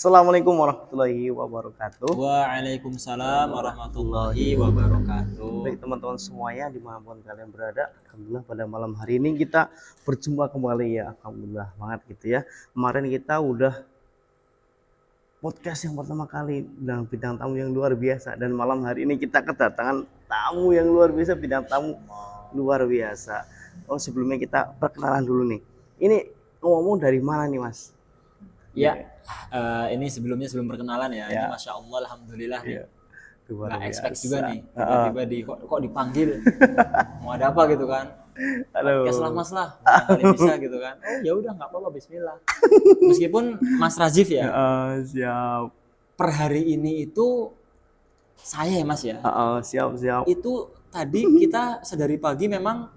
Assalamualaikum warahmatullahi wabarakatuh. Waalaikumsalam warahmatullahi wabarakatuh. Baik teman-teman semuanya dimanapun kalian berada, alhamdulillah pada malam hari ini kita berjumpa kembali ya, alhamdulillah banget gitu ya. Kemarin kita udah podcast yang pertama kali dengan bidang tamu yang luar biasa, dan malam hari ini kita kedatangan tamu yang luar biasa, bidang tamu luar biasa. Oh, sebelumnya kita perkenalan dulu nih. Ini ngomong dari mana nih, Mas? Ya, ini sebelum perkenalan ya. Ya. Ini Masya Allah, Alhamdulillah nih. Iya. Luar Nggak expect biasa. juga nih, tiba-tiba kok dipanggil. Mau ada apa gitu kan? Halo. Podcast lah mas lah, kali bisa gitu kan. Oh ya udah nggak apa-apa, Bismillah. Meskipun Mas Rajif ya, Siap. per hari ini itu saya ya Mas ya. Siap. Itu tadi kita sedari pagi memang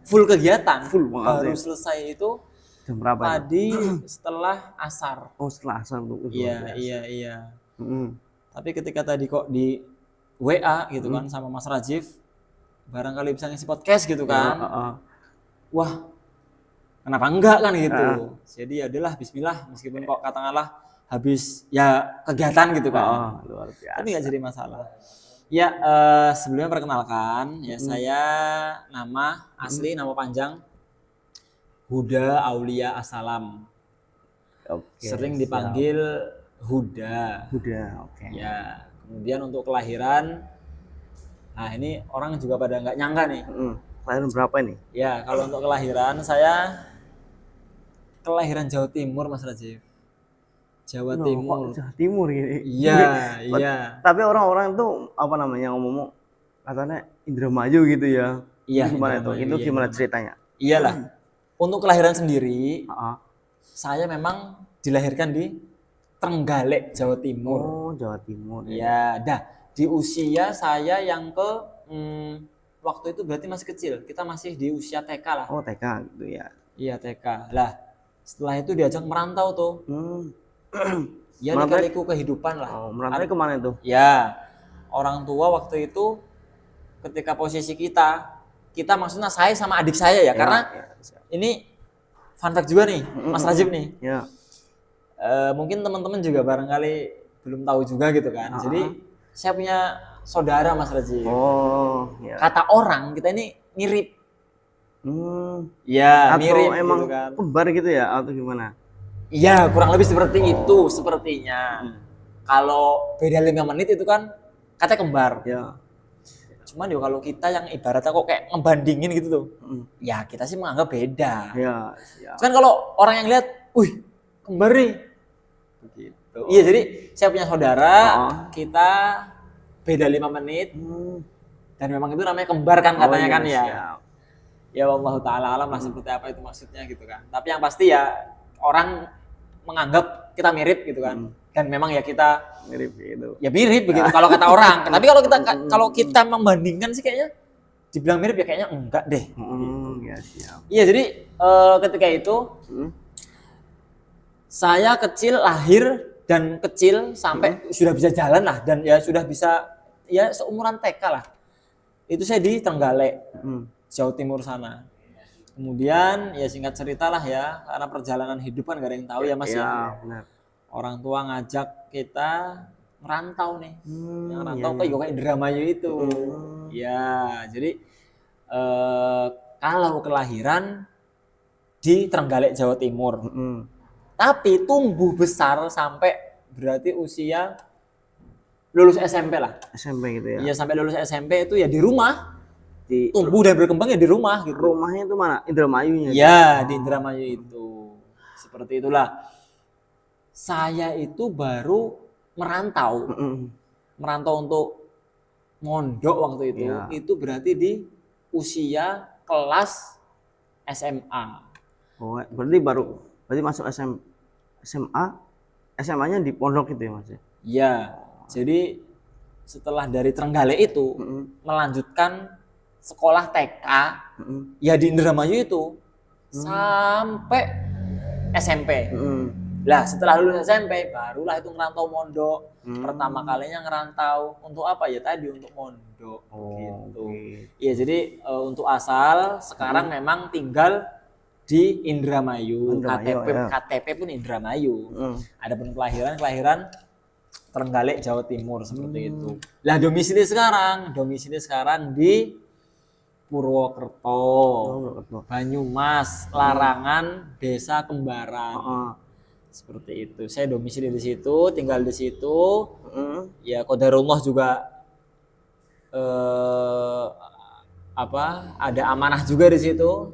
full kegiatan. Full banget Baru ya. selesai itu Jam berapa ini? tadi setelah asar. Oh, setelah asar tuh. Iya. Mm-mm. Tapi ketika tadi kok di WA gitu kan sama Mas Rajif, barangkali bisa ngisi podcast gitu kan. Wah, kenapa enggak kan gitu. Jadi ya udahlah bismillah, meskipun kok katakanlah habis ya kegiatan gitu kan. Luar biasa. Tapi nggak jadi masalah. Ya, sebelumnya perkenalkan, ya saya nama asli, nama panjang Huda Aulia Assalam. Oke, Sering siap. dipanggil Huda. Oke. Ya, kemudian untuk kelahiran, nah ini orang juga pada nggak nyangka nih. Kalian berapa nih? Ya, kalau untuk kelahiran saya kelahiran Jawa Timur, Mas Rajif. Jawa Timur. Jawa Timur ini. Iya. Tapi orang-orang tuh apa namanya ngomong katanya Indramayu gitu ya. Iya. Itu gimana tuh? Itu gimana ceritanya? Iyalah. Untuk kelahiran sendiri, saya memang dilahirkan di Trenggalek, Jawa Timur. Oh, Jawa Timur. Ya, di usia saya yang waktu itu berarti masih kecil. Kita masih di usia TK lah. Oh, TK gitu ya. Iya, TK. Lah, setelah itu diajak merantau tuh. Ya, lika-liku kehidupan lah. Oh, merantau kemana itu? Ya, orang tua waktu itu ketika posisi kita maksudnya saya sama adik saya ya, karena ini fun fact juga nih, Mas Rajib nih. Ya. Mungkin teman-teman juga barangkali belum tahu juga gitu kan. Jadi saya punya saudara Mas Rajib. Oh, ya. Kata orang kita ini mirip. Ya, mirip emang gitu kan. kembar gitu ya atau gimana? Iya, kurang lebih seperti itu sepertinya. Kalau beda 5 menit itu kan katanya kembar. Ya. Cuman ya kalau kita yang ibaratnya kok kayak ngebandingin gitu tuh. Ya kita sih menganggap beda. Ya. Kan kalau orang yang lihat, wih, kembar nih. Begitu. Iya, jadi saya punya saudara, kita beda 5 menit. Dan memang itu namanya kembar kan katanya kan ya. Ya Allah taala alam lah seperti apa itu maksudnya gitu kan. Tapi yang pasti ya orang menganggap kita mirip gitu kan. Dan memang ya kita Mirip gitu. ya mirip begitu kalau kata orang. Tapi kalau kita membandingkan sih kayaknya dibilang mirip ya kayaknya enggak deh. Ya, siap. Iya, jadi ketika itu saya kecil, lahir dan kecil sampai sudah bisa jalan lah, dan ya sudah bisa ya seumuran TK lah. Itu saya di Trenggalek, Jawa Timur sana. Kemudian ya singkat cerita lah ya, karena perjalanan hidup kan gak ada yang tahu ya Mas ya. Benar. Orang tua ngajak kita merantau nih, yang merantau ke Yoga Indramayu itu. Ya, jadi kalau kelahiran di Trenggalek Jawa Timur, tapi tumbuh besar sampai berarti usia lulus SMP lah. SMP gitu ya. Iya, sampai lulus SMP itu ya di rumah. Tumbuh dan berkembang ya di rumah gitu. Rumahnya itu mana? Indramayunya? Iya, di Indramayu itu. Seperti itulah. Saya itu baru merantau. Merantau untuk mondok waktu itu. Ya. Itu berarti di usia kelas SMA. Oh, berarti masuk SMA. SMA-nya di pondok itu ya, Mas? Iya. Jadi setelah dari Trenggalek itu melanjutkan sekolah TK ya di Indramayu itu sampai SMP. Lah setelah lulus SMP barulah itu ngerantau mondok. Pertama kalinya ngerantau untuk apa ya tadi, untuk mondok gitu. Iya, jadi untuk asal sekarang memang tinggal di Indramayu. Indramayu, KTP ya. KTP pun Indramayu. Hmm. Adapun kelahiran Trenggalek Jawa Timur seperti itu. Lah domisili sekarang di Purwokerto, Betul. Banyumas, Larangan, Desa Kembaran. Heeh. Seperti itu. Saya domisili di situ, tinggal di situ. Heeh. Ya qadarullah juga ada amanah juga di situ.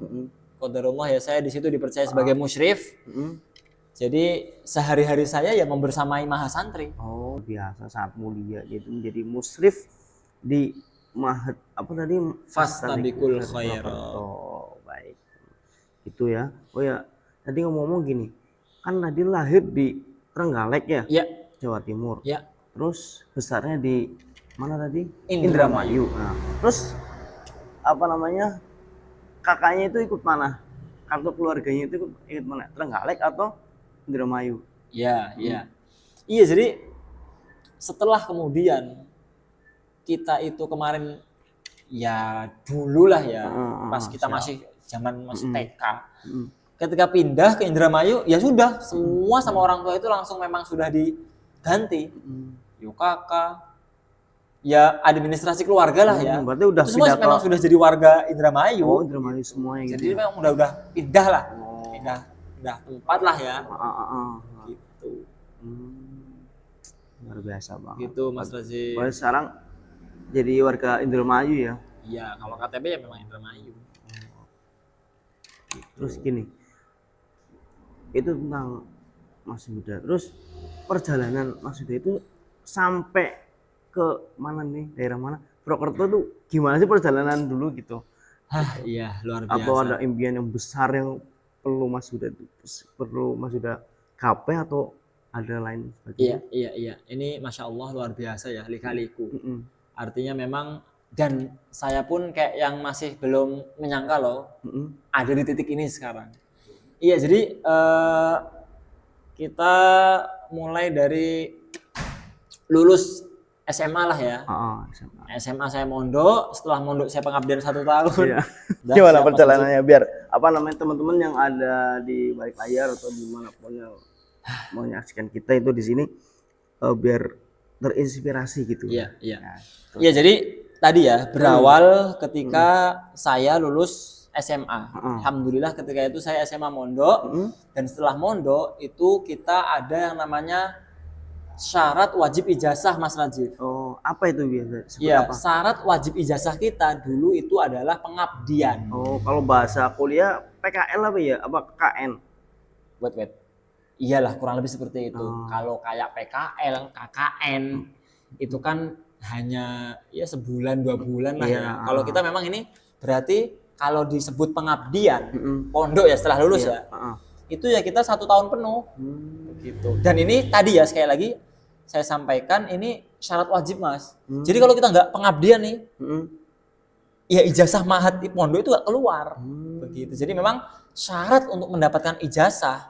Qadarullah ya saya di situ dipercaya sebagai musyrif. Jadi sehari-hari saya ya membersamai mahasantri. Oh, biasa sangat mulia yaitu menjadi musyrif di Mahat apa tadi? Fastabiqul khairat. Oh, baik. Itu ya. Oh ya, tadi ngomong gini. Kan tadi lahir di Trenggalek ya? Ya, Jawa Timur. ya. Terus besarnya di mana tadi? Indramayu. Nah, terus apa namanya? Kakaknya itu ikut mana? Kartu keluarganya itu ikut mana? Trenggalek atau Indramayu? Ya, ya. Iya, jadi setelah kemudian kita itu kemarin ya dulu lah ya, pas kita masih zaman masih TK. Ketika pindah ke Indramayu, ya sudah semua sama orang tua itu langsung memang sudah diganti. Yuk kakak, ya administrasi keluarga lah ya. Berarti udah itu semua memang sudah jadi warga Indramayu. Oh, Indramayu semuanya Jadi gitu. memang udah pindah lah, pindah tempat lah ya. Gitu. Luar biasa banget. Gitu Mas Razi. Berarti sekarang jadi warga Indramayu ya. Iya, kalau KTP ya memang Indramayu. Terus gini, itu tentang Mas Huda. Terus perjalanan Mas Huda itu sampai ke mana nih, daerah mana? Purwokerto tuh gimana sih perjalanan dulu gitu? Iya, luar biasa. Atau ada impian yang besar yang perlu Mas Huda gapai atau ada lain sebagainya? Iya. Ini Masya Allah luar biasa ya, lika-liku. Artinya memang, dan saya pun kayak yang masih belum menyangka loh, ada di titik ini sekarang. Iya, jadi kita mulai dari lulus SMA lah ya. SMA saya mondok, setelah mondok saya pengabdian 1 tahun. Iya. Gimana perjalanannya biar apa namanya teman-teman yang ada di balik layar atau dimanapun yang mau menyaksikan kita itu di sini biar terinspirasi gitu. Iya. Iya, jadi tadi ya berawal ketika saya lulus SMA. Alhamdulillah ketika itu saya SMA mondok, dan setelah mondok itu kita ada yang namanya syarat wajib ijazah, Mas Najib. Oh, apa itu biasa? Iya, syarat wajib ijazah kita dulu itu adalah pengabdian. Oh, kalau bahasa kuliah PKL apa ya? Apa KN? Wait. Iyalah, kurang lebih seperti itu. Kalau kayak PKL, KKN itu kan hanya ya sebulan 2 bulan lah ya. Kalau kita memang ini berarti kalau disebut pengabdian pondok ya setelah lulus ya. Itu ya kita 1 tahun penuh. Gitu. Dan ini tadi ya sekali lagi saya sampaikan ini syarat wajib, Mas. Jadi kalau kita nggak pengabdian nih, ya ijazah mahat di pondok itu nggak keluar. Begitu. Jadi memang syarat untuk mendapatkan ijazah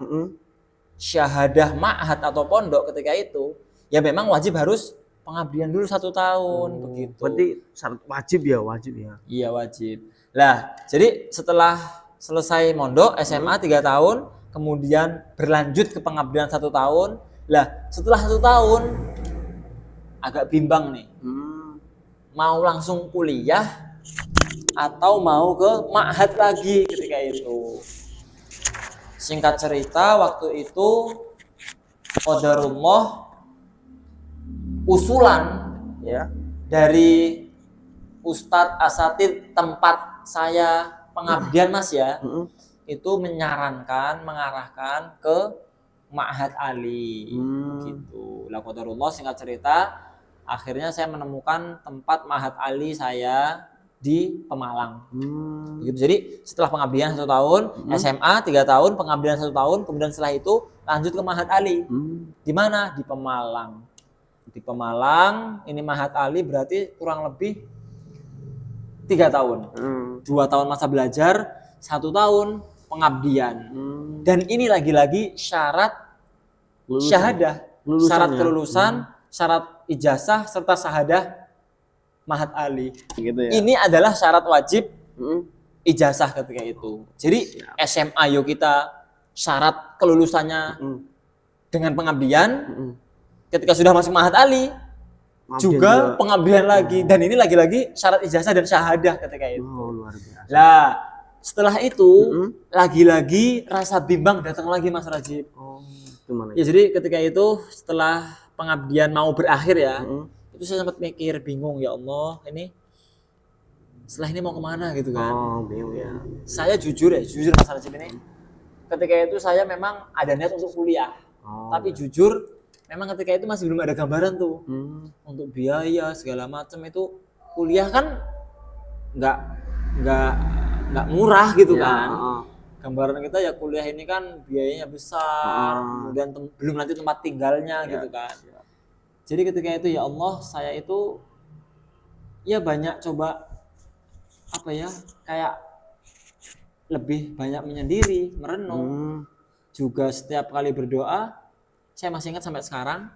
syahadah ma'had atau pondok ketika itu ya memang wajib harus pengabdian dulu 1 tahun begitu. Berarti syarat wajib ya? Iya, wajib. Lah, jadi setelah selesai mondok SMA 3 tahun, kemudian berlanjut ke pengabdian 1 tahun. Lah, setelah 1 tahun agak bimbang nih. Mau langsung kuliah atau mau ke ma'had lagi ketika itu. Singkat cerita, waktu itu qadarullah usulan ya dari Ustadz Asatid tempat saya pengabdian, Mas ya, itu mengarahkan ke Ma'had Ali gitu. Lah qadarullah singkat cerita, akhirnya saya menemukan tempat Ma'had Ali saya di Pemalang. Gitu. Jadi setelah pengabdian 1 tahun, SMA 3 tahun, pengabdian 1 tahun, kemudian setelah itu lanjut ke Ma'had Ali. Di mana? Di Pemalang. Di Pemalang, ini Ma'had Ali berarti kurang lebih 3 tahun. 2 tahun masa belajar, 1 tahun pengabdian. Dan ini lagi-lagi syarat syahadah, syarat kelulusan, syarat ijazah serta syahadah Ma'had Ali. Gitu ya. Ini adalah syarat wajib ijazah ketika itu. Jadi SMA yo kita syarat kelulusannya dengan pengabdian. Ketika sudah masuk Ma'had Ali juga pengabdian lagi, dan ini lagi-lagi syarat ijazah dan syahadah ketika itu. Luar biasa. Lah, setelah itu lagi-lagi rasa bimbang datang lagi Mas Rajib. Gimana? Ya jadi ketika itu setelah pengabdian mau berakhir ya, itu saya sempat mikir bingung, ya Allah ini setelah ini mau kemana gitu kan. Bingung ya. Saya jujur Mas Rajib ini, ketika itu saya memang ada niat untuk kuliah, tapi jujur memang ketika itu masih belum ada gambaran tuh untuk biaya segala macam. Itu kuliah kan nggak murah gitu kan. Gambaran kita ya kuliah ini kan biayanya besar, kemudian belum nanti tempat tinggalnya gitu kan. Jadi ketika itu ya Allah, saya itu ya banyak coba apa ya, kayak lebih banyak menyendiri, merenung. Juga setiap kali berdoa, saya masih ingat sampai sekarang,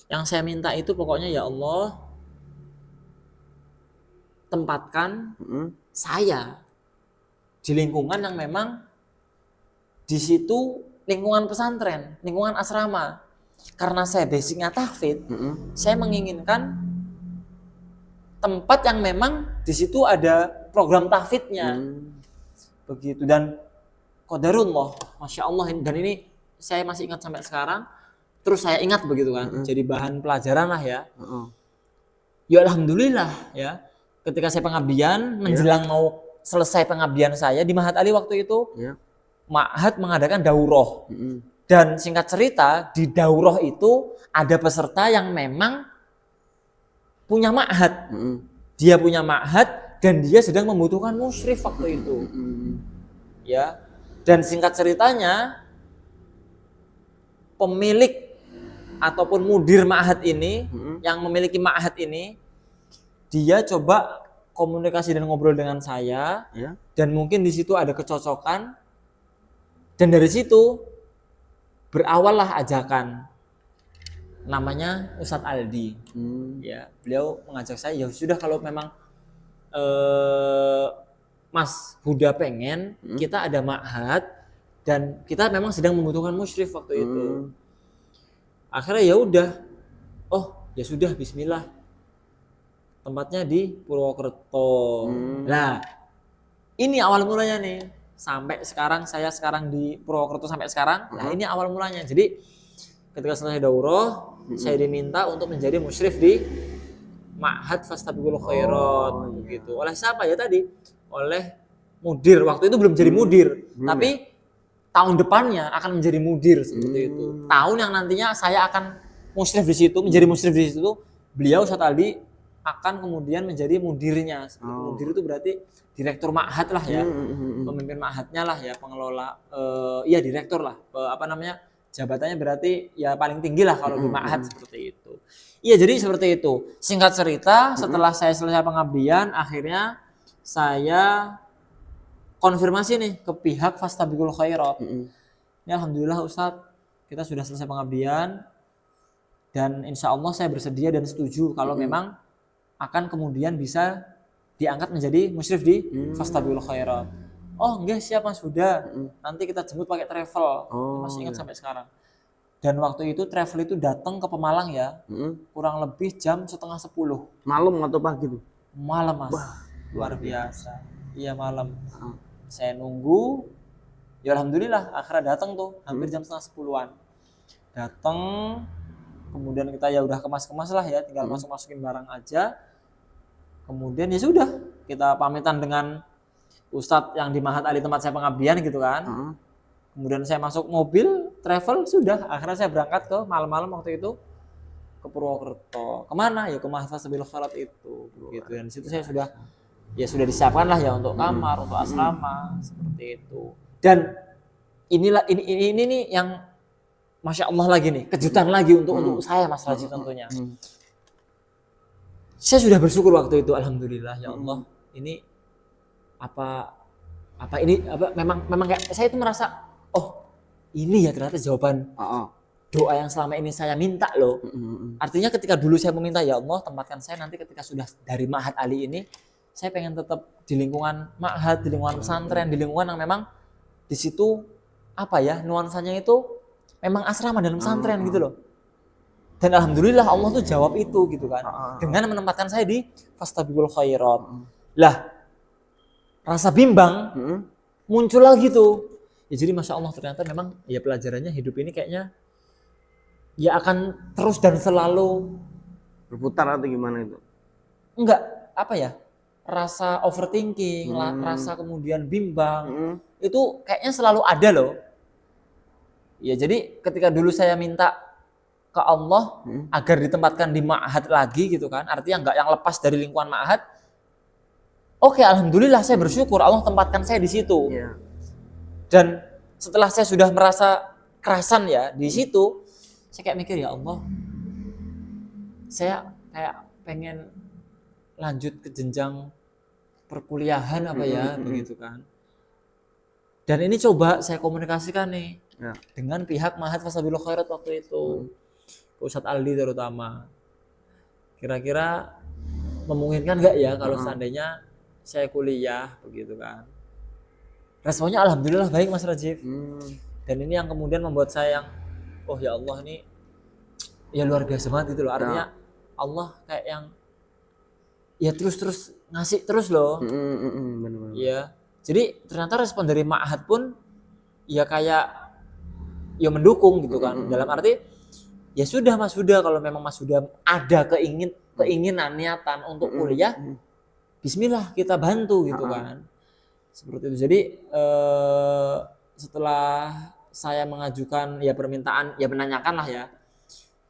yang saya minta itu pokoknya ya Allah, tempatkan saya di lingkungan yang memang di situ lingkungan pesantren, lingkungan asrama. Karena saya basicnya tahfidz, saya menginginkan tempat yang memang di situ ada program tahfidznya. Begitu, dan qadarullah, Masya Allah, dan ini saya masih ingat sampai sekarang. Terus saya ingat begitu kan, jadi bahan pelajaran lah ya. Ya alhamdulillah ya, ketika saya pengabdian, menjelang mau selesai pengabdian saya di Ma'had Ali waktu itu, Ma'had mengadakan daurah. Dan singkat cerita, di daurah itu ada peserta yang memang punya Ma'had. Dia punya Ma'had dan dia sedang membutuhkan musyrif waktu itu. Ya. Dan singkat ceritanya, pemilik ataupun mudir Ma'had ini, yang memiliki Ma'had ini, dia coba komunikasi dan ngobrol dengan saya, dan mungkin di situ ada kecocokan, dan dari situ berawallah ajakan, namanya Ustadz Aldi. Ya, beliau mengajak saya, ya sudah kalau memang Mas Huda pengen, kita ada Ma'had dan kita memang sedang membutuhkan musyrif waktu itu. Akhirnya ya udah, ya sudah, bismillah. Tempatnya di Purwokerto. Nah, ini awal mulanya nih. Sampai sekarang, saya sekarang di Purwokerto sampai sekarang. Nah, ini awal mulanya. Jadi ketika selesai daurah, saya diminta untuk menjadi musyrif di Ma'had Fastabiqul Khairat. Begitu. Oleh siapa ya tadi? Oleh mudir. Waktu itu belum jadi mudir, tapi tahun depannya akan menjadi mudir seperti itu. Tahun yang nantinya saya akan musyrif di situ, menjadi musyrif di situ, beliau Ustadz Aldi akan kemudian menjadi mudirnya. Mudir itu berarti direktur Ma'had lah ya, pemimpin Ma'hadnya lah ya, pengelola, direktur lah, jabatannya berarti ya paling tinggi lah kalau di Ma'had seperti itu. Iya, jadi seperti itu. Singkat cerita, setelah saya selesai pengabdian, akhirnya saya konfirmasi nih ke pihak Fastabiqul Khairat. Ya alhamdulillah Ustadz, kita sudah selesai pengabdian dan insya Allah saya bersedia dan setuju kalau memang akan kemudian bisa diangkat menjadi musyrif di Fastabiqul Khairat. Oh enggak, siap Mas Huda, nanti kita jemput pakai travel. Masih ingat sampai sekarang. Dan waktu itu travel itu datang ke Pemalang ya, kurang lebih jam 9:30. Malam atau pagi tuh? Malam Mas, luar biasa. Iya malam. Saya nunggu, ya alhamdulillah akhirnya datang tuh, hampir jam 9:30-an. Datang, kemudian kita ya udah kemas-kemas lah ya, tinggal masukin barang aja. Kemudian ya sudah, kita pamitan dengan Ustadz yang di Ma'had Ali tempat saya pengabdian gitu kan. Kemudian saya masuk mobil, travel, sudah. Akhirnya saya berangkat ke malam-malam waktu itu ke Purwokerto. Kemana? Ya ke Ma'had Fastabiqul Khairat itu. Gitu. Dan di situ saya sudah disiapkan lah ya untuk kamar, untuk asrama, seperti itu. Dan inilah ini nih yang Masya Allah lagi nih, kejutan lagi untuk saya Mas Raji tentunya. Saya sudah bersyukur waktu itu, alhamdulillah ya Allah. Ini memang kayak saya itu merasa, ini ya ternyata jawaban doa yang selama ini saya minta loh. Artinya ketika dulu saya meminta, ya Allah tempatkan saya nanti ketika sudah dari Ma'had Ali ini, saya pengen tetap di lingkungan ma'had, di lingkungan pesantren, di lingkungan yang memang di situ apa ya, nuansanya itu memang asrama dan pesantren gitu loh. Dan alhamdulillah Allah tuh jawab itu gitu kan. Dengan menempatkan saya di fastabiqul khairat. Lah, rasa bimbang muncul lagi tuh. Ya jadi Masya Allah ternyata memang ya pelajarannya hidup ini kayaknya ya akan terus dan selalu Berputar atau gimana itu? enggak apa ya, rasa overthinking, rasa kemudian bimbang itu kayaknya selalu ada loh. Ya jadi ketika dulu saya minta ke Allah agar ditempatkan di ma'had lagi gitu kan, artinya enggak yang lepas dari lingkungan ma'had. Oke, alhamdulillah saya bersyukur Allah tempatkan saya di situ. Iya. Dan setelah saya sudah merasa kerasan ya di situ, saya kayak mikir ya Allah, saya kayak pengen lanjut ke jenjang perkuliahan apa ya begitu kan. Dan ini coba saya komunikasikan nih dengan pihak Ma'had Fastabiqul Khairat waktu itu, Ustadz Aldi terutama. Kira-kira memungkinkan nggak ya kalau seandainya saya kuliah begitu kan. Responnya alhamdulillah baik Mas Rajif. Dan ini yang kemudian membuat saya yang oh ya Allah ini ya luar biasa banget gitu loh. Artinya Allah kayak yang ya terus ngasih terus loh. Bener-bener. Iya. Jadi ternyata respon dari ma'had pun ya kayak ya mendukung gitu kan. Dalam arti ya sudah Mas Huda, kalau memang Mas Huda ada keinginan niatan untuk kuliah, bismillah kita bantu gitu kan. Seperti itu. Jadi setelah saya mengajukan ya permintaan, ya menanyakan lah ya,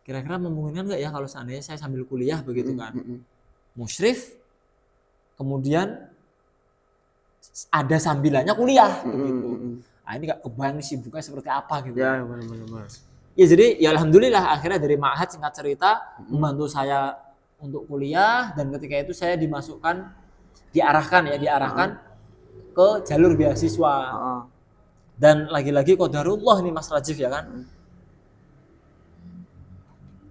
kira-kira memungkinkan nggak ya kalau seandainya saya sambil kuliah begitu kan, musyrif, kemudian ada sambilannya kuliah begitu. Nah ini nggak kebayang sibuknya seperti apa gitu. Ya benar-benar. Ya jadi ya alhamdulillah akhirnya dari ma'had singkat cerita membantu saya untuk kuliah, dan ketika itu saya diarahkan ke jalur beasiswa. Dan lagi-lagi qadarullah nih Mas Rajif ya kan.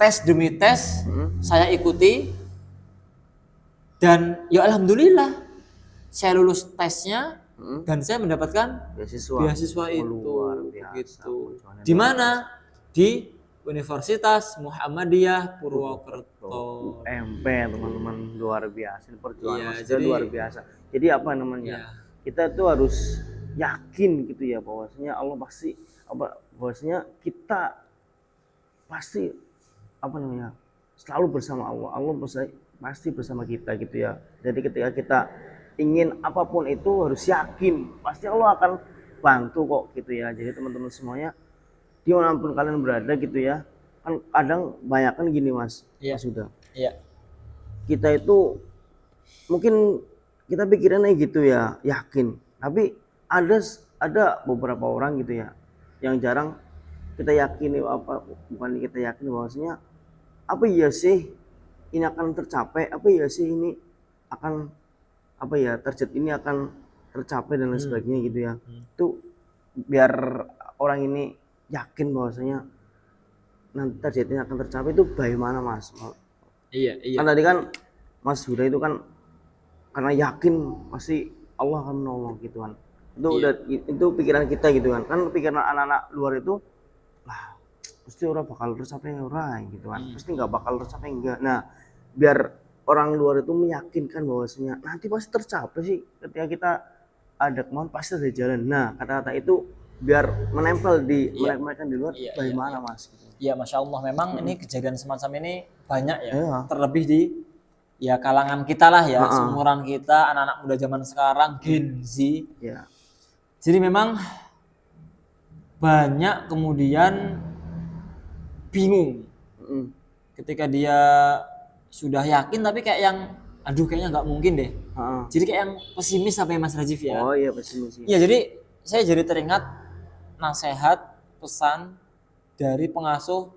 Tes demi tes saya ikuti, dan ya alhamdulillah saya lulus tesnya dan saya mendapatkan beasiswa itu gitu. Di mana? Di Universitas Muhammadiyah Purwokerto. MP teman-teman, luar biasa perjuangan jadi luar biasa. Jadi apa namanya? Kita tuh harus yakin gitu ya bahwasanya Allah pasti bahwasanya kita pasti selalu bersama Allah. Allah pasti bersama kita gitu ya. Jadi ketika kita ingin apapun itu harus yakin pasti Allah akan bantu kok gitu ya. Jadi teman-teman semuanya dimanapun kalian berada gitu ya, kan kadang banyak kan gini Mas, Mas Huda. Kita itu mungkin kita pikirannya gitu ya, yakin, tapi ada beberapa orang gitu ya yang jarang kita yakini, bukan kita yakin bahwasanya apa iya sih ini akan tercapai, apa iya sih ini akan target ini akan tercapai dan lain sebagainya gitu ya. Itu biar orang ini yakin bahwasanya nanti targetnya akan tercapai itu bagaimana Mas? Iya. Kan tadi kan Mas Huda itu kan karena yakin pasti Allah akan menolong gitu kan. Itu pikiran kita gitu kan. Kan pikiran anak-anak luar itu lah pasti orang bakal tercapai orang gitu kan. Pasti nggak bakal tercapai enggak. Nah, biar orang luar itu meyakinkan bahwasanya nanti pasti tercapai sih, ketika kita ada kemauan pasti ada jalan. Nah, kata-kata itu biar menempel di mereka di luar. Bagaimana Mas? Iya, Masya Allah, memang ini kejadian semacam ini banyak ya. Terlebih di ya kalangan kita lah ya, seumuran kita, anak-anak muda zaman sekarang, Gen Z. Jadi memang banyak kemudian bingung ketika dia sudah yakin tapi kayak yang aduh kayaknya nggak mungkin deh. Jadi kayak yang pesimis apa ya Mas Rajif ya? Oh iya, pesimis. Iya, jadi saya jadi teringat nasihat pesan dari pengasuh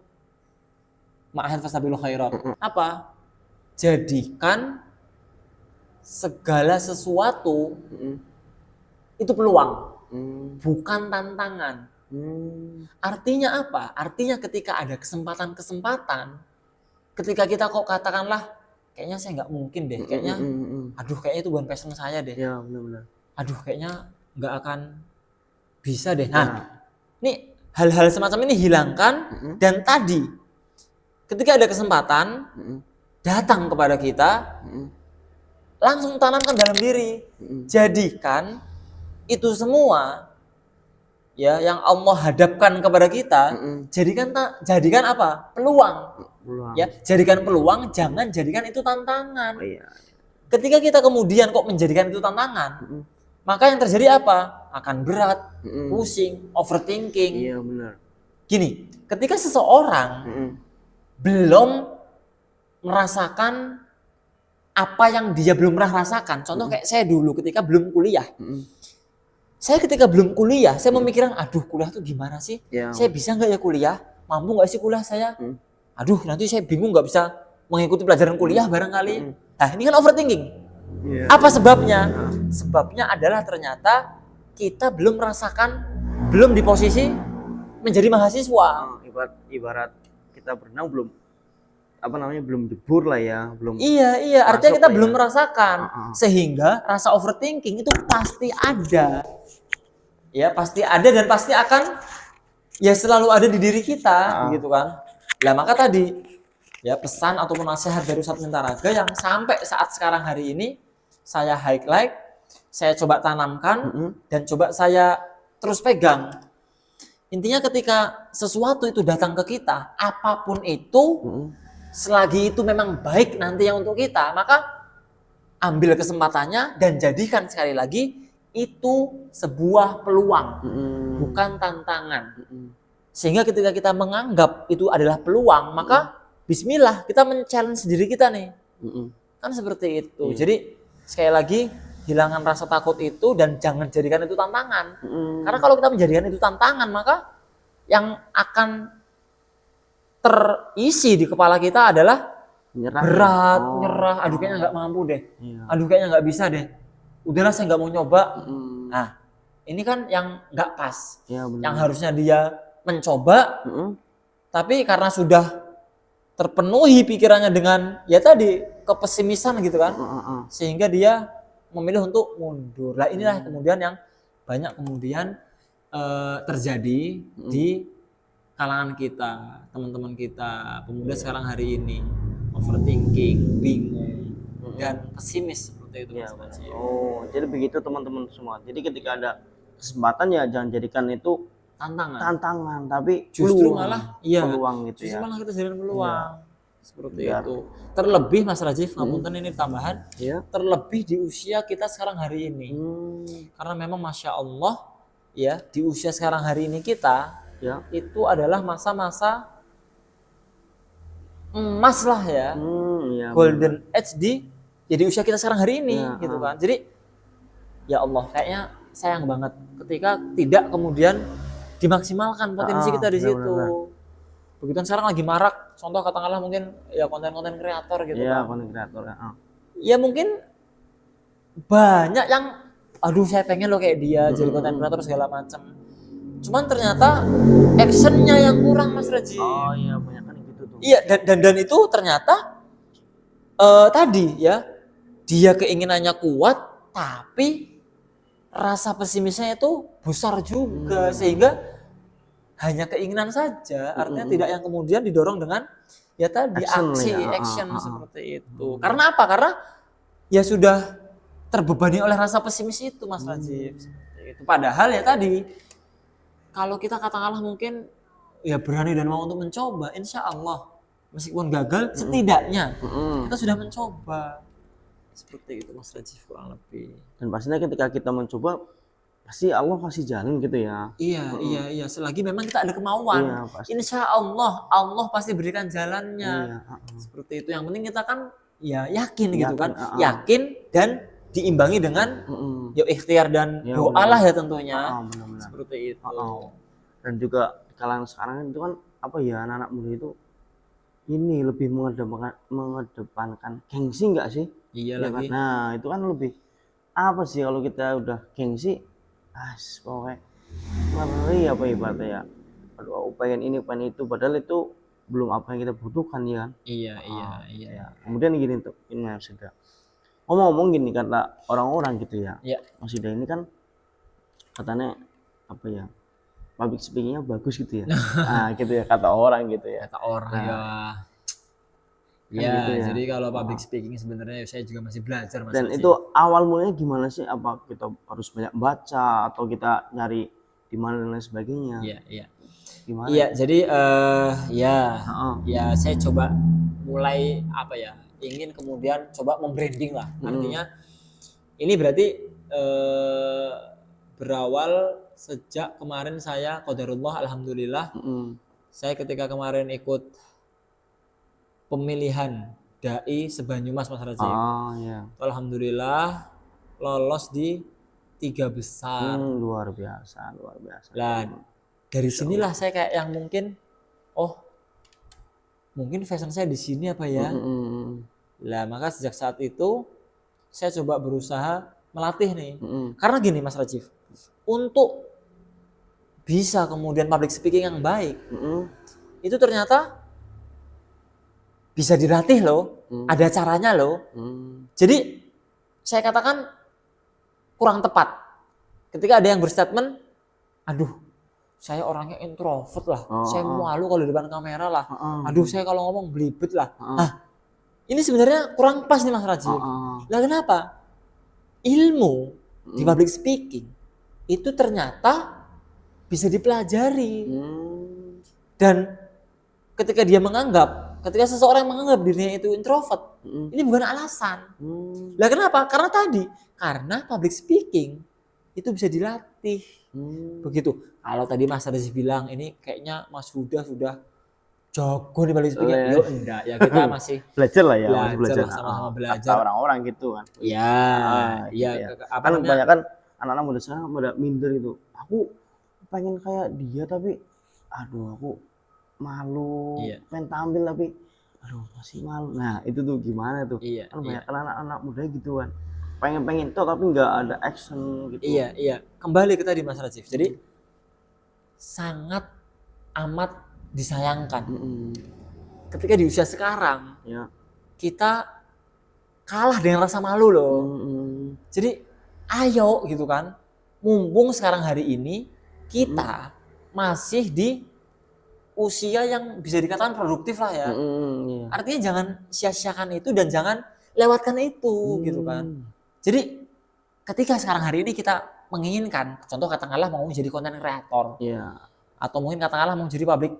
Ma'had Fastabiqul Khairat. Apa? Jadikan segala sesuatu itu peluang, bukan tantangan. Artinya apa? Artinya ketika ada kesempatan-kesempatan, ketika kita kok katakanlah kayaknya saya nggak mungkin deh, kayaknya aduh kayaknya itu bukan passion saya deh, Ya benar-benar. aduh kayaknya nggak akan bisa deh. Nah, ini hal-hal semacam ini hilangkan, dan tadi ketika ada kesempatan datang kepada kita, langsung tanamkan dalam diri. Jadikan itu semua ya yang Allah hadapkan kepada kita, jadikan apa? Peluang. Ya, jadikan peluang, jangan jadikan itu tantangan. Iya. Ketika kita kemudian kok menjadikan itu tantangan, maka yang terjadi apa? Akan berat, pusing, overthinking. Iya benar. Gini, ketika seseorang belum merasakan apa yang dia belum pernah rasakan, contoh kayak saya dulu ketika belum kuliah. Saya ketika belum kuliah, saya memikirkan, aduh kuliah tuh gimana sih? Ya. Saya bisa nggak ya kuliah? Mampu nggak sih kuliah saya? Aduh nanti saya bingung nggak bisa mengikuti pelajaran kuliah barangkali. Nah ini kan overthinking. Ya. Apa sebabnya? Sebabnya adalah ternyata kita belum merasakan, belum di posisi menjadi mahasiswa. Ibarat kita berenang belum jebur lah ya, belum. Iya, artinya kita belum ya. merasakan, sehingga rasa overthinking itu pasti ada. Ya, pasti ada dan pasti akan ya selalu ada di diri kita, gitu kan. Lah maka tadi ya pesan ataupun nasihat dari Ustadz Mintaraga yang sampai saat sekarang hari ini saya highlight, saya coba tanamkan dan coba saya terus pegang. Intinya ketika sesuatu itu datang ke kita, apapun itu, selagi itu memang baik nanti yang untuk kita, maka ambil kesempatannya dan jadikan sekali lagi itu sebuah peluang, bukan tantangan. Sehingga ketika kita menganggap itu adalah peluang, maka bismillah kita men-challenge diri kita nih. Kan seperti itu. Jadi sekali lagi hilangkan rasa takut itu dan jangan jadikan itu tantangan. Karena kalau kita menjadikan itu tantangan, maka yang akan terisi di kepala kita adalah berat, nyerah, aduh kayaknya nggak mampu deh, aduh kayaknya nggak bisa deh, udahlah saya nggak mau nyoba. Nah ini kan yang nggak pas, yang harusnya dia mencoba, tapi karena sudah terpenuhi pikirannya dengan ya tadi kepesimisan gitu kan, sehingga dia memilih untuk mundur. Lah inilah kemudian yang banyak kemudian terjadi di kalangan kita, teman-teman kita, pemuda sekarang hari ini, overthinking, bingung, dan pesimis seperti itu. Oh, jadi begitu teman-teman semua. Jadi ketika ada kesempatan ya jangan jadikan itu tantangan, tapi justru malah peluang gitu justru ya. malah kita jadikan peluang. Seperti itu. Terlebih Mas Rajif, ngapunten ini tambahan, terlebih di usia kita sekarang hari ini. Karena memang Masya Allah, ya di usia sekarang hari ini kita, itu adalah masa-masa emas lah ya, golden age di usia kita sekarang hari ini, gitu kan. Jadi ya Allah, kayaknya sayang banget ketika tidak kemudian dimaksimalkan potensi kita di situ. Begitu sekarang lagi marak, contoh katakanlah mungkin ya konten-konten kreator gitu kan. Konten kreator. Ya mungkin banyak yang aduh saya pengen loh kayak dia jadi konten kreator segala macam. Cuman ternyata actionnya yang kurang Mas Raji. Oh iya, banyak kan gitu tuh. Iya, dan itu ternyata tadi ya dia keinginannya kuat tapi rasa pesimisnya itu besar juga, sehingga hanya keinginan saja, artinya tidak yang kemudian didorong dengan ya tadi action seperti itu. Karena apa? Karena ya sudah terbebani oleh rasa pesimis itu Mas Rajif. Itu padahal ya tadi kalau kita katakanlah mungkin ya berani dan mau untuk mencoba, insya Allah meskipun gagal setidaknya kita sudah mencoba. Seperti itu Mas Rajif kurang lebih. Dan pastinya ketika kita mencoba pasti Allah kasih jalan gitu ya. Iya. Selagi memang kita ada kemauan, insya Allah pasti berikan jalannya. Seperti itu. Yang penting kita kan ya yakin gitu kan, yakin dan diimbangi dengan ikhtiar dan doa lah ya tentunya. Benar-benar. Seperti itu. Dan juga di kalangan sekarang itu kan apa ya, anak-anak muda itu ini lebih mengedepankan gengsi enggak sih? Iya ya lagi. Kan? Nah itu kan lebih apa sih kalau kita udah gengsi, pokoknya ngeri apa ibaratnya ya. Aduh, pengen ini pengen itu, padahal itu belum apa yang kita butuhkan ya kan. Iya. Ya. Kemudian gini tuh, ini Mas Yuda. Ngomong-ngomong gini kata orang-orang gitu ya. Iya. Mas Yuda ini kan katanya apa ya? Public speaking-nya bagus gitu ya. Nah, gitu ya kata orang gitu ya. Kata orang Nah, ya. kan Ya, gitu ya. jadi kalau public speaking sebenarnya saya juga masih belajar Mas Dan Rajiv. itu awal mulanya gimana sih? Apa kita harus banyak baca atau kita nyari di mana dan lain sebagainya? Iya. Gimana? Iya, jadi Heeh. ya saya coba mulai apa ya? Ingin kemudian coba membranding lah. Artinya ini berarti berawal sejak kemarin saya qadarullah alhamdulillah saya ketika kemarin ikut pemilihan dai Sebanyumas Mas Rajiv. Iya. Alhamdulillah lolos di 3 besar. Luar biasa. Lah dari sinilah saya kayak yang mungkin mungkin fashion saya di sini apa ya. Lah maka sejak saat itu saya coba berusaha melatih nih. Karena gini Mas Rajiv, untuk bisa kemudian public speaking yang baik, itu ternyata bisa dilatih loh, ada caranya loh. Jadi saya katakan kurang tepat ketika ada yang berstatement, aduh saya orangnya introvert lah, saya malu kalau di depan kamera lah, aduh saya kalau ngomong belibet lah. Nah, ini sebenarnya kurang pas nih Mas Rajiv. Lah kenapa? Ilmu di public speaking itu ternyata bisa dipelajari. Dan ketika dia menganggap, ketika seseorang menganggap dirinya itu introvert, ini bukan alasan. Lah kenapa? Karena public speaking itu bisa dilatih. Begitu. Kalau tadi Mas Rajiv bilang ini kayaknya Mas Huda sudah jago di public speaking. Yo enggak, ya kita masih belajar lah ya, belajar sama-sama belajar. Kata orang-orang gitu kan. Iya, Kan kebanyakan anak-anak muda sekarang pada minder itu. Aku pengen kayak dia tapi aduh aku malu, pengen tampil tapi aduh masih malu. Nah itu tuh gimana tuh? Kan banyak anak-anak muda gitu kan, pengen tuh tapi nggak ada action gitu. Iya. Kembali ke tadi Mas Rajiv. Jadi sangat amat disayangkan ketika di usia sekarang kita kalah dengan rasa malu loh. Jadi ayo gitu kan, mumpung sekarang hari ini kita masih di usia yang bisa dikatakan produktif lah ya. Artinya jangan sia-siakan itu dan jangan lewatkan itu gitu kan. Jadi ketika sekarang hari ini kita menginginkan, contoh katakanlah mau jadi content creator, atau mungkin katakanlah mau jadi public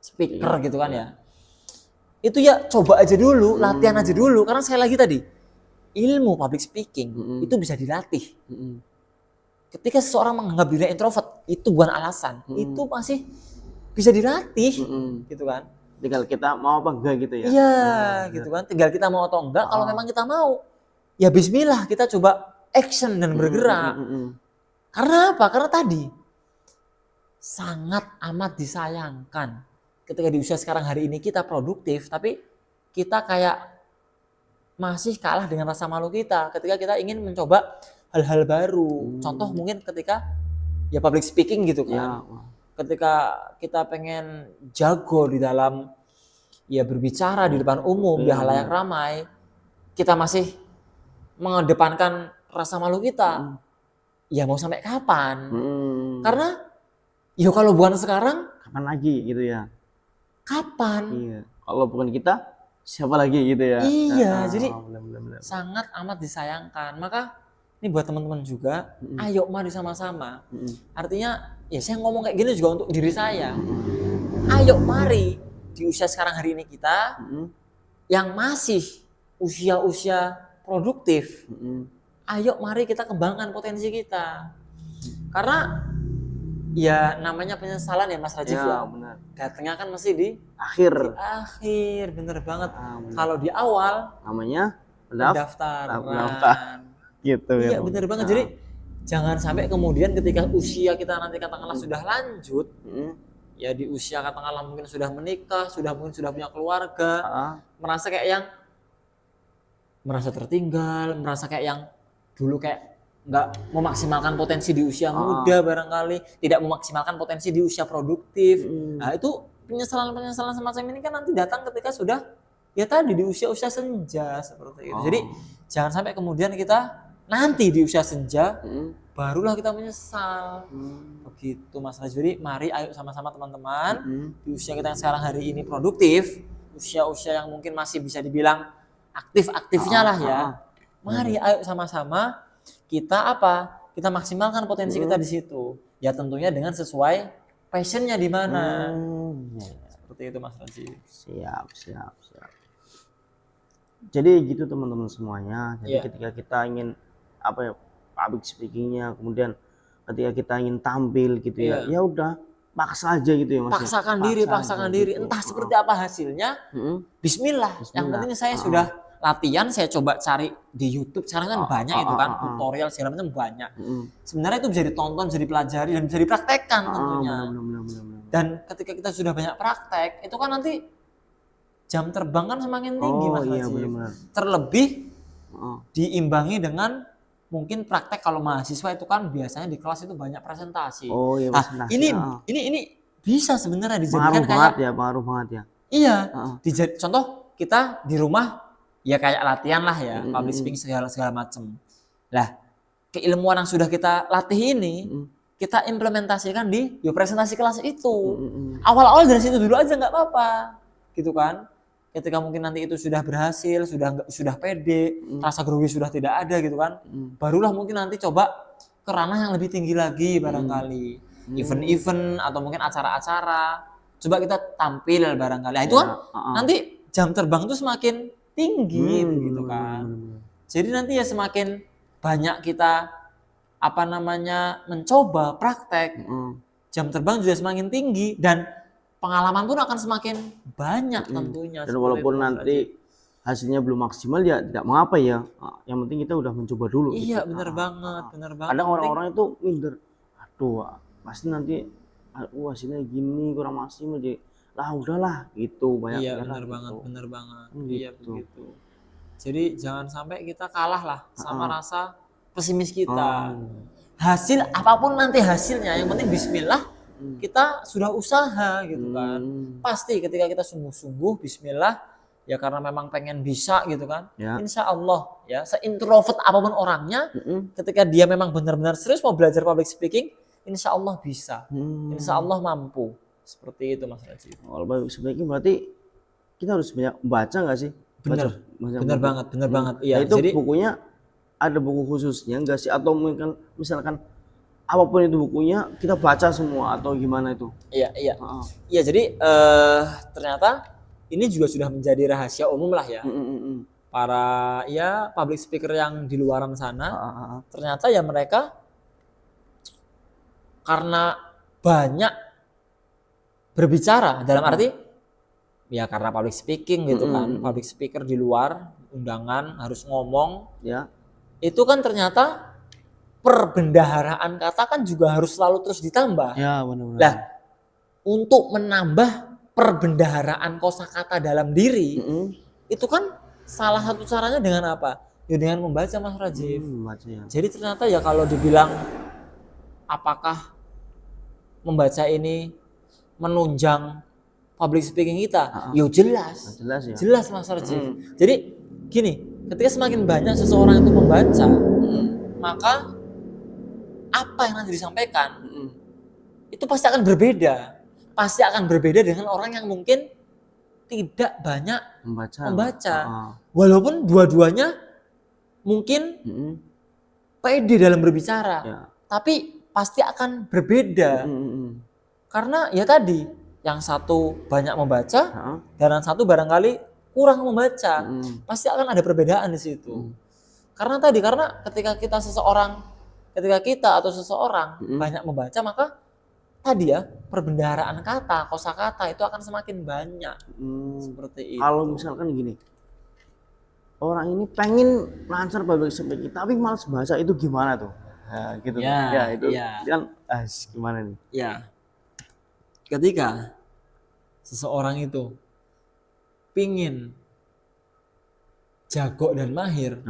speaker gitu kan ya. Itu ya coba aja dulu, latihan aja dulu. Karena sekali lagi tadi, ilmu public speaking itu bisa dilatih. Ketika seseorang menganggap dirinya introvert, itu bukan alasan. Itu masih bisa dilatih gitu kan. Tinggal kita mau apa enggak gitu ya. Iya gitu kan. Tinggal kita mau atau enggak. Kalau memang kita mau, ya bismillah kita coba action dan bergerak. Karena apa? Karena tadi sangat amat disayangkan ketika di usia sekarang hari ini kita produktif tapi kita kayak masih kalah dengan rasa malu kita ketika kita ingin mencoba hal-hal baru. Contoh mungkin ketika ya public speaking gitu kan. Ketika kita pengen jago di dalam ya berbicara di depan umum, di halayak ramai, kita masih mengedepankan rasa malu kita. Ya mau sampai kapan? Karena ya kalau bukan sekarang, kapan lagi gitu ya? Kapan? Iya. Kalau bukan kita, siapa lagi gitu ya? Iya, jadi sangat amat disayangkan. Maka ini buat teman-teman juga, ayo mari sama-sama. Artinya ya saya ngomong kayak gini juga untuk diri saya. Ayo mari di usia sekarang hari ini kita yang masih usia-usia produktif. Ayo mari kita kembangkan potensi kita. Karena ya namanya penyesalan ya Mas Rajiv ya. Benar. Datangnya kan masih di akhir, bener banget. Kalau di awal namanya pendaftaran. Gitu iya bener banget. Jadi jangan sampai kemudian ketika usia kita nanti katakanlah sudah lanjut, ya di usia katakanlah mungkin sudah menikah, mungkin sudah punya keluarga, merasa kayak yang merasa tertinggal, merasa kayak yang dulu kayak nggak memaksimalkan potensi di usia muda barangkali, tidak memaksimalkan potensi di usia produktif. Nah itu penyesalan semacam ini kan nanti datang ketika sudah ya tadi di usia-usia senja seperti itu. Jadi jangan sampai kemudian kita nanti di usia senja barulah kita menyesal. Begitu Mas Raj. Jadi mari ayo sama-sama teman-teman di usia kita yang sekarang hari ini produktif, usia-usia yang mungkin masih bisa dibilang aktif-aktifnya lah ya. Mari ayo sama-sama kita kita maksimalkan potensi kita di situ. Ya tentunya dengan sesuai passionnya di mana. Seperti itu Mas Raji. Siap. Jadi gitu teman-teman semuanya. Jadi ketika kita ingin public speakingnya, kemudian ketika kita ingin tampil gitu ya udah paksa aja gitu ya Mas. Paksakan diri. Entah seperti apa hasilnya. Bismillah. Yang penting saya sudah latihan, saya coba cari di YouTube. Sekarang kan banyak itu kan tutorial segala macam banyak. Sebenarnya itu bisa ditonton, bisa dipelajari dan bisa dipraktekkan tentunya. Dan ketika kita sudah banyak praktek, itu kan nanti jam terbang kan semakin tinggi Mas Raji. Terlebih diimbangi dengan mungkin praktek. Kalau mahasiswa itu kan biasanya di kelas itu banyak presentasi. Nah, ini bisa sebenarnya dijadikan pengaruh banget ya. Iya. Contoh kita di rumah ya kayak latihan lah ya, public speaking segala macam. Lah, keilmuan yang sudah kita latih ini kita implementasikan di presentasi kelas itu. Awal-awal dari situ dulu aja nggak apa-apa, gitu kan? Ketika mungkin nanti itu sudah berhasil, sudah pede, rasa grogi sudah tidak ada gitu kan, barulah mungkin nanti coba ke ranah yang lebih tinggi lagi barangkali, event-event atau mungkin acara-acara. Coba kita tampil barangkali. Nah, itu kan nanti jam terbang itu semakin tinggi gitu kan. Jadi nanti ya semakin banyak kita mencoba praktek, jam terbang juga semakin tinggi dan pengalaman pun akan semakin banyak tentunya. Dan walaupun nanti hasilnya belum maksimal ya tidak mengapa ya. Yang penting kita udah mencoba dulu. Iya, gitu. benar banget. Kadang orang-orang itu minder. Aduh, pasti nanti hasilnya gini kurang maksimal jadi lah udahlah gitu banyak. Iya benar banget. Iya begitu. Jadi jangan sampai kita kalah lah sama rasa pesimis kita. Hasil apapun nanti hasilnya, yang penting bismillah kita sudah usaha gitu kan. Pasti ketika kita sungguh-sungguh bismillah ya karena memang pengen bisa gitu kan. Insya Allah ya se-introvert apapun orangnya, ketika dia memang benar-benar serius mau belajar public speaking, insya Allah bisa. Insya Allah mampu. Seperti itu Mas Raji. Kalau sebaiknya berarti kita harus banyak baca nggak sih? Benar banget. Iya. Nah, itu jadi bukunya ada buku khususnya nggak sih? Atau misalkan apapun itu bukunya kita baca semua atau gimana itu? Iya. Iya jadi ternyata ini juga sudah menjadi rahasia umum lah ya. Para public speaker yang di luaran sana ternyata ya mereka karena banyak berbicara dalam arti ya karena public speaking gitu kan, public speaker di luar undangan harus ngomong itu kan ternyata perbendaharaan kata kan juga harus selalu terus ditambah. Ya benar-benar. Nah, untuk menambah perbendaharaan kosakata dalam diri itu kan salah satu caranya dengan apa? Ya dengan membaca Mas Rajif. Jadi ternyata ya kalau dibilang apakah membaca ini menunjang public speaking kita, jelas Mas Rajif. Jadi gini, ketika semakin banyak seseorang itu membaca, maka apa yang nanti disampaikan itu pasti akan berbeda dengan orang yang mungkin tidak banyak membaca. Walaupun dua-duanya mungkin pede dalam berbicara, tapi pasti akan berbeda. Karena ya tadi, yang satu banyak membaca dan yang satu barangkali kurang membaca. Pasti akan ada perbedaan di situ. Karena ketika kita atau seseorang banyak membaca, maka tadi ya perbendaharaan kata, kosakata itu akan semakin banyak. Seperti itu. Kalau misalkan gini, orang ini pengen lancar public speaking tapi malas bahasa, itu gimana tuh? Nah, gitu. Itu kan gimana nih? Ya. Ketika seseorang itu pingin jago dan mahir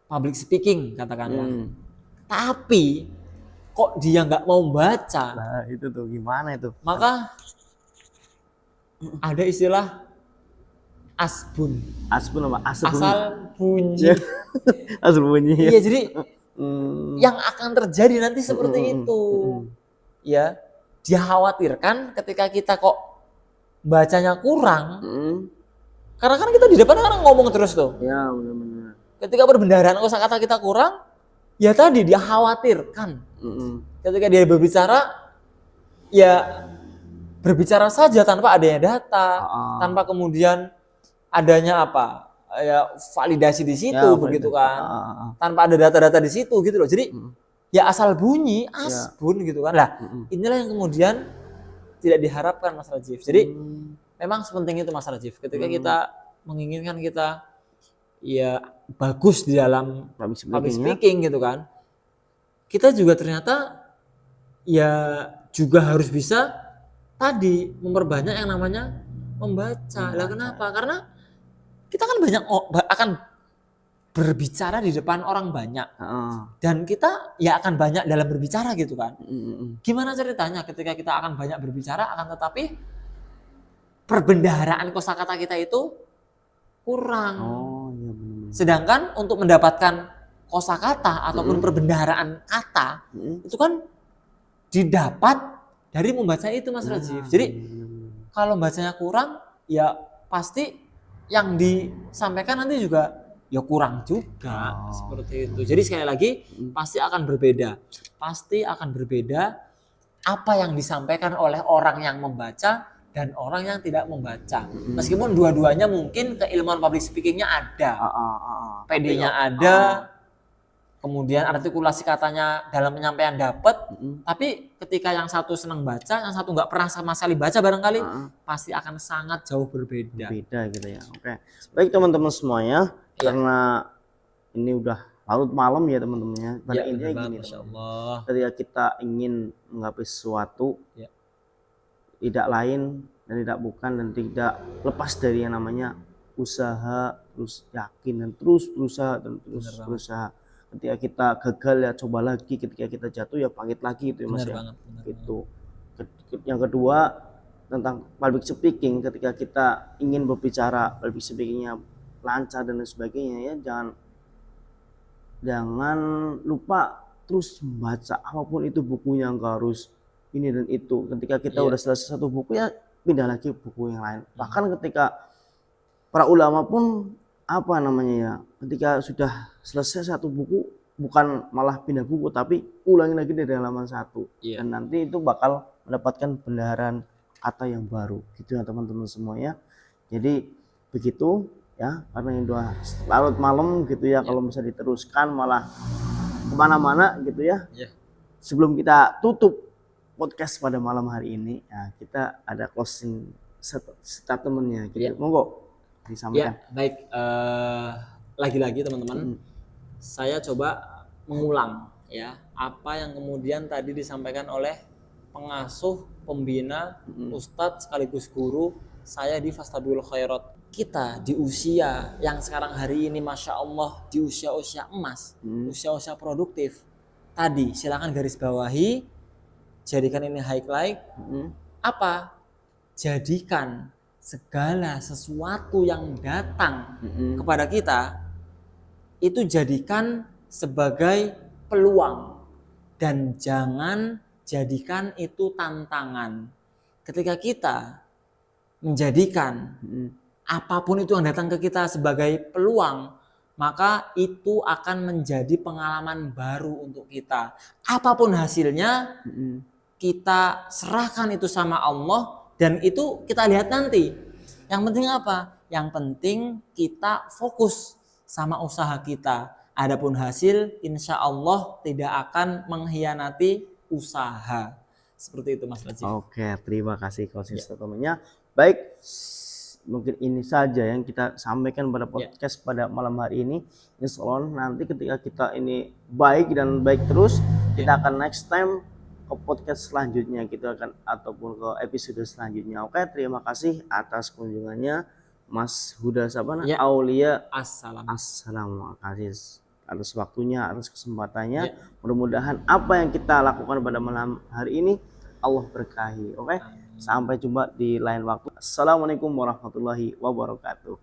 public speaking katakanlah, tapi kok dia nggak mau baca, nah itu tuh gimana itu? maka ada istilah asbun, Asbun apa? Asbun. asal bunyi. Asal bunyi. Iya, jadi Hmm. yang akan terjadi nanti seperti itu. Ya, dia khawatirkan ketika kita kok bacanya kurang, karena kan kita di depan kan ngomong terus tuh. Ya, benar-benar. Ketika perbendaharaan kosakata kita kurang, ya tadi dia khawatirkan. Ketika dia berbicara, ya berbicara saja tanpa adanya data, tanpa kemudian adanya apa? Ya validasi di situ, Ya, begitu kan. Tanpa ada data-data di situ gitu loh. Jadi ya asal bunyi, asbun gitu kan. Lah, inilah yang kemudian tidak diharapkan Mas Rajif. Jadi memang sepenting itu Mas Rajif. Ketika kita menginginkan kita ya bagus di dalam public speaking gitu kan. Kita juga ternyata ya juga harus bisa tadi memperbanyak yang namanya membaca. Lah kenapa? Karena kita kan banyak akan berbicara di depan orang banyak. Dan kita ya akan banyak dalam berbicara gitu kan. Gimana ceritanya ketika kita akan banyak berbicara akan tetapi perbendaharaan kosakata kita itu kurang. Iya benar. Sedangkan untuk mendapatkan kosakata ataupun perbendaharaan kata itu kan didapat dari membaca itu Mas Rajif. Jadi kalau bacanya kurang ya pasti yang disampaikan nanti juga ya kurang juga seperti itu. Jadi sekali lagi pasti akan berbeda. Pasti akan berbeda apa yang disampaikan oleh orang yang membaca dan orang yang tidak membaca. Meskipun dua-duanya mungkin keilmuan public speakingnya ada. PD-nya ada. Kemudian artikulasi katanya dalam penyampaian dapat, tapi ketika yang satu senang baca, yang satu nggak pernah sama sekali baca barangkali, pasti akan sangat jauh berbeda. Beda gitu ya. Oke. Baik teman-teman semuanya, karena ini udah larut malam ya teman-temannya. Pada intinya gini, ketika kita ingin menggapai sesuatu, tidak lain dan tidak bukan dan tidak lepas dari yang namanya usaha, terus yakin dan terus berusaha dan terus berusaha. Ketika kita gagal ya coba lagi, ketika kita jatuh ya bangkit lagi itu ya Mas ya. Gitu. Yang kedua tentang public speaking, ketika kita ingin berbicara public speakingnya lancar dan lain sebagainya ya jangan lupa terus membaca apapun itu bukunya, enggak harus ini dan itu. Ketika kita udah selesai satu buku ya pindah lagi buku yang lain. Bahkan ketika para ulama pun apa namanya ya, ketika sudah selesai satu buku bukan malah pindah buku tapi ulangi lagi dari halaman satu dan nanti itu bakal mendapatkan pendarahan kata yang baru gitu ya teman-teman semuanya. Jadi begitu ya, karena ini udah larut malam gitu ya, kalau bisa diteruskan malah kemana-mana gitu ya. Sebelum kita tutup podcast pada malam hari ini ya, kita ada closing statementnya gitu. Monggo disampaikan. Ya, baik. Lagi-lagi teman-teman, saya coba mengulang ya apa yang kemudian tadi disampaikan oleh pengasuh, pembina, ustadz sekaligus guru saya di Fastabul Khairat. Kita di usia yang sekarang hari ini Masya Allah, di usia-usia emas, usia-usia produktif. Tadi silakan garis bawahi, jadikan ini highlight. Apa? Jadikan segala sesuatu yang datang kepada kita itu jadikan sebagai peluang dan jangan jadikan itu tantangan. Ketika kita menjadikan apapun itu yang datang ke kita sebagai peluang, maka itu akan menjadi pengalaman baru untuk kita. Apapun hasilnya, kita serahkan itu sama Allah dan itu kita lihat nanti. Yang penting apa? Yang penting kita fokus sama usaha kita. Adapun hasil insya Allah tidak akan mengkhianati usaha. Seperti itu Mas Rajif. Oke, terima kasih closing statementnya. Baik, mungkin ini saja yang kita sampaikan pada podcast pada malam hari ini. Insya Allah nanti ketika kita ini baik dan baik terus, kita akan next time ke podcast selanjutnya, kita akan ataupun ke episode selanjutnya. Oke, terima kasih atas kunjungannya Mas Huda Sabana Aulia. Assalamualaikum atas waktunya, atas kesempatannya. Mudah-mudahan apa yang kita lakukan pada malam hari ini Allah berkahi. Oke. Sampai jumpa di lain waktu. Assalamualaikum warahmatullahi wabarakatuh.